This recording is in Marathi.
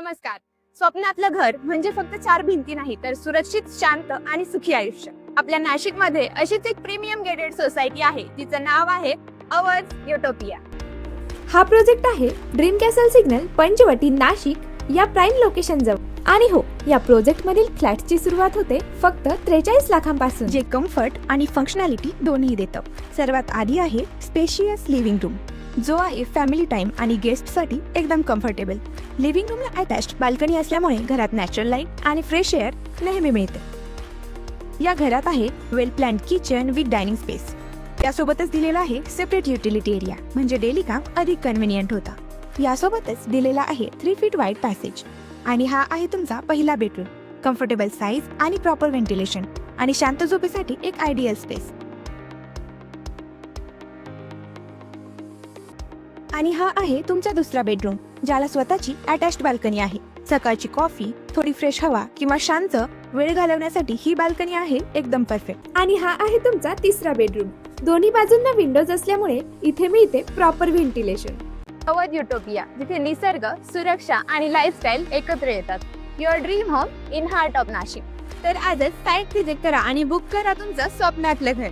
नमस्कार. स्वप्नातलं घर म्हणजे फक्त चार भिंती नाही तर सुरक्षित, शांत आणि सुखी आयुष्य. आपल्या नाशिकमध्ये अशीच एक प्रीमियम गेटेड सोसायटी आहे, तिचं नाव आहे अवर्स युटोपिया. हा प्रोजेक्ट आहे dream castle signal Panchavati Nashik या प्राईम लोकेशन जवळ. आणि हो, या प्रोजेक्ट मधील फ्लॅटची सुरुवात होते फक्त 43 लाखांपासून, जे कम्फर्ट आणि फंक्शनॅलिटी दोन्ही देतं. सर्वात आधी आहे स्पेशियस लिव्हिंग रूम, जो आहे फॅमिली टाइम आणि गेस्टसाठी एकदम कम्फर्टेबल. लिव्हिंग रूमला अटॅच्ड बाल्कनी असल्यामुळे घरात नॅचरल लाईट आणि फ्रेश एअर नेहमी मिळते. या घरात आहे well planned kitchen with dining space. त्यासोबतच दिलेला आहे सेपरेट युटिलिटी एरिया, म्हणजे डेली काम अधिक कन्व्हिनियंट होता. यासोबतच दिलेला आहे 3 फीट वाईड पॅसेज. आणि हा आहे तुमचा पहिला बेडरूम. कम्फर्टेबल साईज आणि प्रॉपर व्हेंटिलेशन आणि शांत झोपेसाठी एक आयडियल स्पेस. आणि हा आहे तुमचा दुसरा बेडरूम, ज्याला स्वतःची अटॅच्ड बाल्कनी आहे. सकाळची कॉफी, थोडी फ्रेश हवा किंवा शांत वेळ घालवण्यासाठी ही बाल्कनी आहे एकदम परफेक्ट. आणि हा आहे तुमचा तिसरा बेडरूम. दोन्ही बाजूंना विंडोज असल्यामुळे इथे मिळते प्रॉपर व्हेंटिलेशन. अवर्स युटोपिया, जिथे निसर्ग, सुरक्षा आणि लाईफस्टाईल एकत्र येतात. Your dream home in heart of Nashik. तर आजच साईट व्हिजिट करा आणि बुक करा तुमचं स्वप्नातलं घर.